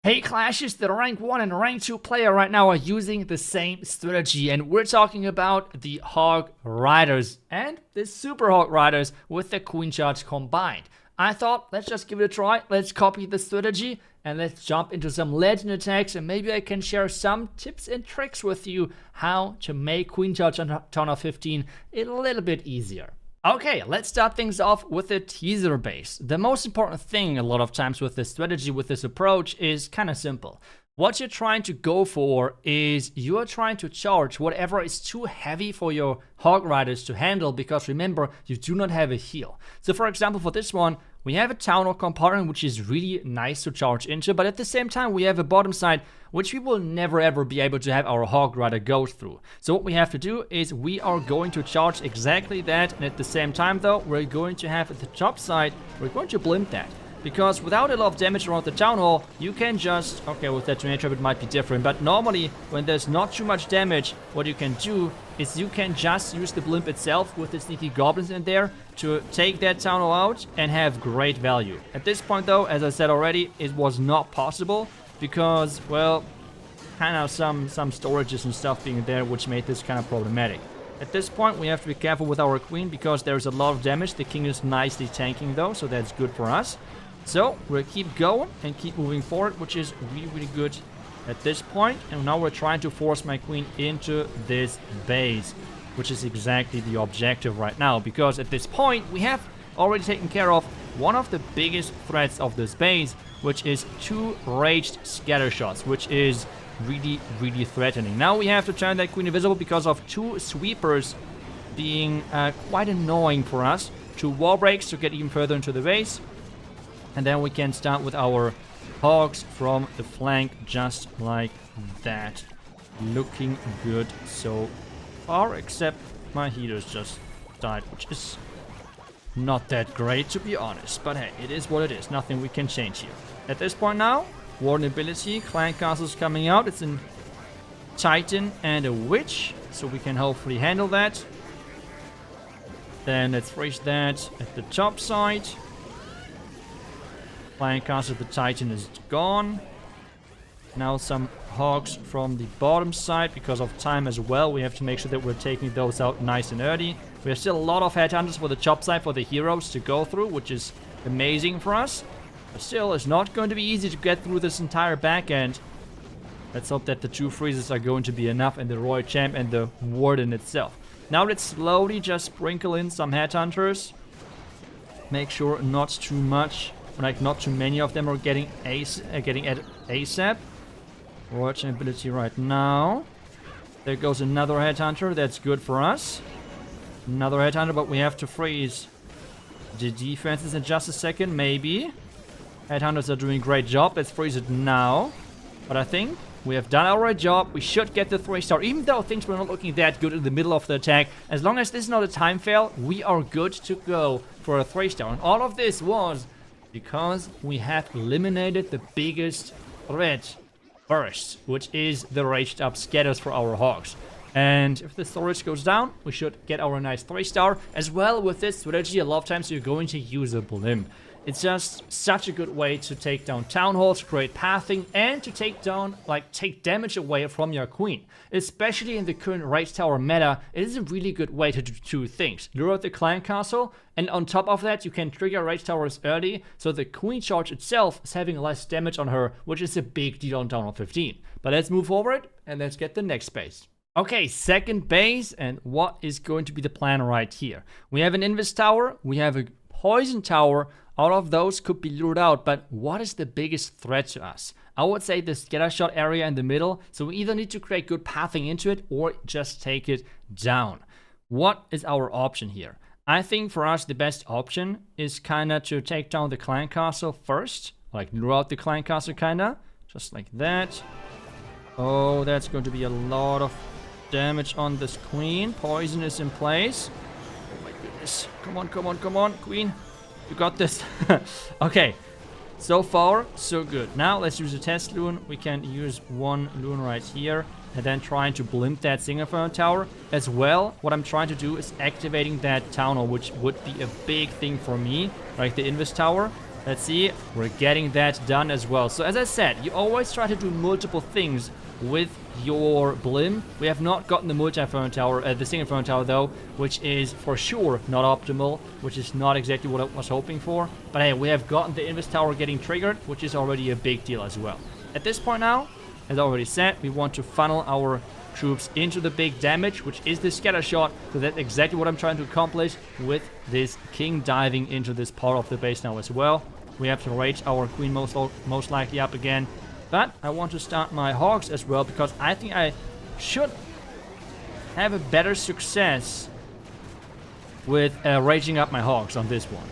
Hey Clashes, the rank 1 and rank 2 player right now are using the same strategy, and we're talking about the Hog Riders and the Super Hog Riders with the Queen Charge combined. I thought, let's just give it a try, let's copy the strategy and let's jump into some legend attacks, and maybe I can share some tips and tricks with you how to make Queen Charge on turn of 15 a little bit easier. Okay, let's start things off with the teaser base. The most important thing a lot of times with this strategy, with this approach, is kind of simple. What you're trying to go for is you're trying to charge whatever is too heavy for your Hog Riders to handle, because remember, you do not have a heal. So for example, for this one, we have a Town Hall compartment which is really nice to charge into, but at the same time we have a bottom side which we will never ever be able to have our Hog Rider go through. So what we have to do is we are going to charge exactly that, and at the same time though, we're going to have at the top side, we're going to blimp that. Because without a lot of damage around the Town Hall, you can just, okay, with that tornado trap it might be different, but normally when there's not too much damage, what you can do is you can just use the blimp itself with the sneaky goblins in there to take that Town Hall out and have great value. At this point though, as I said already, it was not possible because, well, kind of some storages and stuff being there which made this kind of problematic. At this point, we have to be careful with our queen because there's a lot of damage. The king is nicely tanking though, so that's good for us. So we'll keep going and keep moving forward, which is really good at this point. And now we're trying to force my queen into this base, which is exactly the objective right now. Because at this point, we have already taken care of one of the biggest threats of this base, which is 2 raged scatter shots, which is really threatening. Now we have to turn that queen invisible because of 2 sweepers being quite annoying for us. 2 wall breaks to get even further into the base. And then we can start with our hogs from the flank, just like that. Looking good so far, except my healers just died, which is not that great to be honest. But hey, it is what it is. Nothing we can change here. At this point now, Warden ability, Clan Castle's coming out. It's a Titan and a Witch, so we can hopefully handle that. Then let's freeze that at the top side. Clan Castle, the Titan is gone. Now some hogs from the bottom side because of time as well. We have to make sure that we're taking those out nice and early. We have still a lot of headhunters for the top side for the heroes to go through, which is amazing for us. But still, it's not going to be easy to get through this entire back end. Let's hope that the 2 freezes are going to be enough, and the Royal Champ and the Warden itself. Now let's slowly just sprinkle in some headhunters. Make sure not too much. Like, not too many of them are getting at ASAP. Watching ability right now. There goes another headhunter. That's good for us. Another headhunter, but we have to freeze the defenses in just a second, maybe. Headhunters are doing a great job. Let's freeze it now. But I think we have done our job. We should get the 3-star, even though things were not looking that good in the middle of the attack. As long as this is not a time fail, we are good to go for a 3-star. And all of this was because we have eliminated the biggest threat first, which is the raged up scatters for our hogs. And if the storage goes down, we should get our nice 3-star. As well, with this strategy, a lot of times you're going to use a blimp. It's just such a good way to take down town halls, create pathing, and to take down, take damage away from your queen. Especially in the current Rage Tower meta, it is a really good way to do 2 things. Lure out the Clan Castle, and on top of that, you can trigger Rage Towers early, so the Queen Charge itself is having less damage on her, which is a big deal on Town Hall 15. But let's move forward, and let's get the next base. Okay, second base, and what is going to be the plan right here? We have an Invis Tower, we have a Poison Tower. All of those could be lured out, but what is the biggest threat to us? I would say the scatter shot area in the middle, so we either need to create good pathing into it or just take it down. What is our option here? I think for us the best option is kinda to take down the Clan Castle first, like lure out the Clan Castle kinda, just like that. Oh, that's going to be a lot of damage on this queen. Poison is in place. Oh my goodness. Come on, queen. You got this. Okay. So far, so good. Now, let's use a test loon. We can use 1 loon right here. And then trying to blimp that Single Tower. As well, what I'm trying to do is activating that Town Hall, which would be a big thing for me. Like the Invis Tower. Let's see, we're getting that done as well. So as I said, you always try to do multiple things with your blimp. We have not gotten the multi-throne tower, the single throne tower though, which is for sure not optimal, which is not exactly what I was hoping for. But hey, we have gotten the Invis tower getting triggered, which is already a big deal as well. At this point now, as already said, we want to funnel our troops into the big damage, which is the scatter shot. So that's exactly what I'm trying to accomplish with this king diving into this part of the base now as well. We have to rage our queen most likely up again. But I want to start my hogs as well, because I think I should have a better success with raging up my hogs on this one.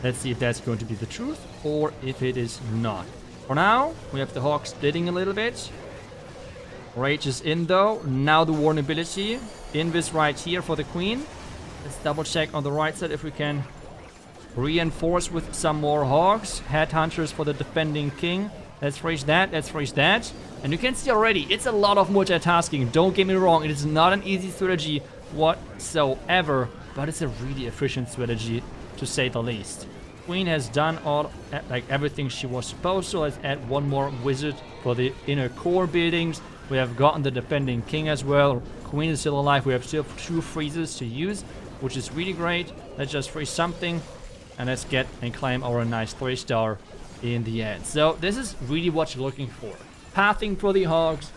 Let's see if that's going to be the truth or if it is not. For now, we have the hogs splitting a little bit. Rage is in though. Now the war nobility. Invis right here for the queen. Let's double check on the right side if we can reinforce with some more hogs. Headhunters for the defending king. Let's raise that. Let's raise that. And you can see already, it's a lot of multitasking. Don't get me wrong. It is not an easy strategy whatsoever. But it's a really efficient strategy, to say the least. Queen has done everything she was supposed to. Let's add one more wizard for the inner core buildings. We have gotten the defending king as well. Queen is still alive. We have still 2 freezes to use, which is really great. Let's just freeze something. And let's get and claim our nice 3-star in the end. So this is really what you're looking for. Pathing for the hogs.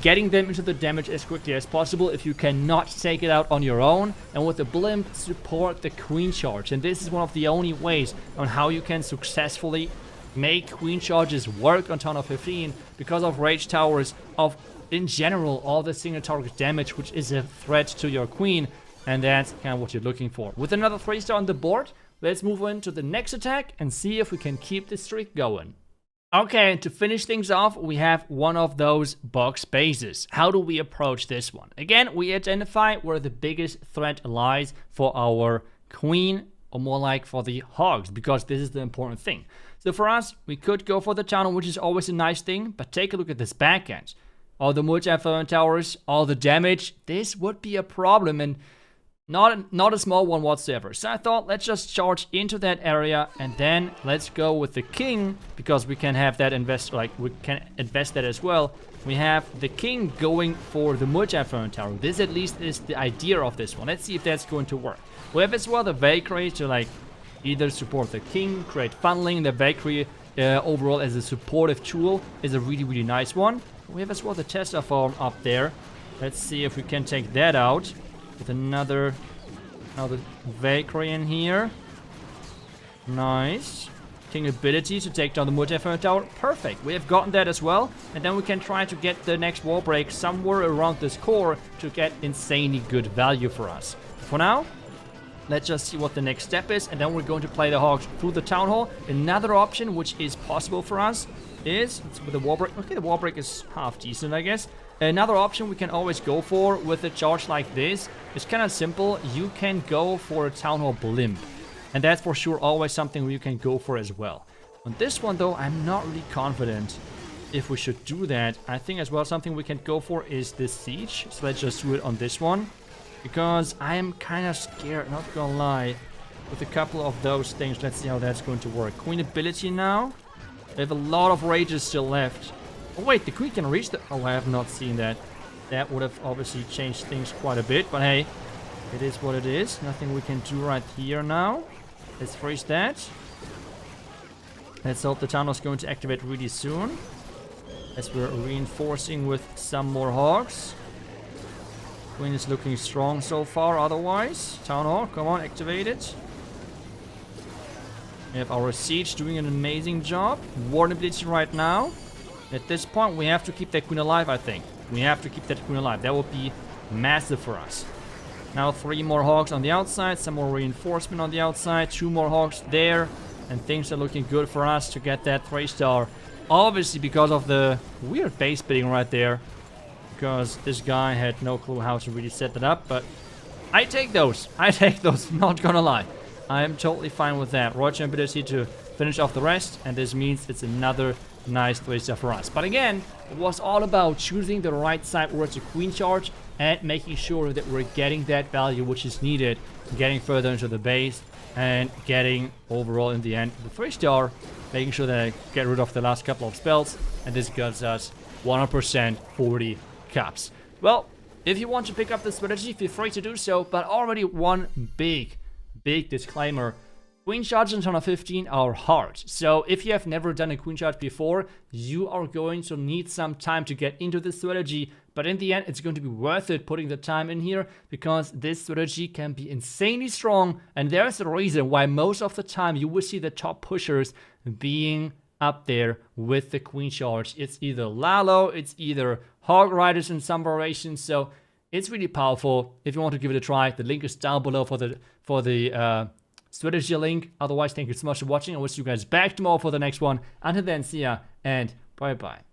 Getting them into the damage as quickly as possible if you cannot take it out on your own. And with the blimp, support the queen charge. And this is one of the only ways on how you can successfully make queen charges work on Town of 15, because of rage towers, of in general all the single target damage, which is a threat to your queen. And that's kind of what you're looking for. With another 3-star on the board, let's move on to the next attack and see if we can keep the streak going. Okay, and to finish things off, we have one of those box bases. How do we approach this one? Again, we identify where the biggest threat lies for our queen, or more like for the hogs, because this is the important thing. So for us, we could go for the tunnel, which is always a nice thing, but take a look at this backend. All the multi-throne towers, all the damage, this would be a problem, and not a small one whatsoever. So I thought, let's just charge into that area, and then let's go with the king, because we can have that we can invest that as well. We have the king going for the multi-throne tower. This at least is the idea of this one. Let's see if that's going to work. We have as well the Valkyrie to either support the king, create funneling. The Valkyrie overall as a supportive tool is a really, really nice one. We have as well the Tesla farm up there. Let's see if we can take that out with another Valkyrie in here. Nice. King ability to take down the multi-throne tower. Perfect. We have gotten that as well. And then we can try to get the next wall break somewhere around this core to get insanely good value for us. For now, let's just see what the next step is, and then we're going to play the hogs through the town hall. Another option which is possible for us is with the wall break. Okay, the wall break is half decent, I guess. Another option we can always go for with a charge like this is kind of simple. You can go for a town hall blimp, and that's for sure always something you can go for as well. On this one though, I'm not really confident if we should do that. I think as well something we can go for is this siege. So let's just do it on this one, because I am kind of scared, not gonna lie, with a couple of those things. Let's see how that's going to work. Queen ability now. We have a lot of rages still left. Oh wait, the queen can reach the... Oh, I have not seen that. That would have obviously changed things quite a bit. But hey, it is what it is. Nothing we can do right here now. Let's freeze that. Let's hope the tunnel is going to activate really soon, as we're reinforcing with some more hogs. Queen is looking strong so far otherwise. Town hall, come on, activate it. We have our siege doing an amazing job. War ability right now. At this point, we have to keep that queen alive, I think. We have to keep that queen alive. That would be massive for us. Now 3 more hogs on the outside. Some more reinforcement on the outside. 2 more hogs there. And things are looking good for us to get that 3-star. Obviously because of the weird base building right there. Because this guy had no clue how to really set that up. But I take those. I take those. Not gonna lie. I am totally fine with that. Roger ability to finish off the rest. And this means it's another nice 3-star for us. But again, it was all about choosing the right side where it's a queen charge and making sure that we're getting that value which is needed, getting further into the base. and getting overall in the end the 3-star, making sure that I get rid of the last couple of spells, and this gives us 100% 40 caps. Well, if you want to pick up the strategy, feel free to do so, but already one big disclaimer. Queen charges on turn of 15 are hard, so if you have never done a queen charge before, you are going to need some time to get into this strategy, but in the end it's going to be worth it putting the time in here, because this strategy can be insanely strong, and there's a reason why most of the time you will see the top pushers being up there with the queen charge. It's either Lalo, it's either Hog Riders in some variations, so it's really powerful. If you want to give it a try, the link is down below for the strategy link. Otherwise, thank you so much for watching. I wish you guys back tomorrow for the next one. Until then, see ya and bye bye.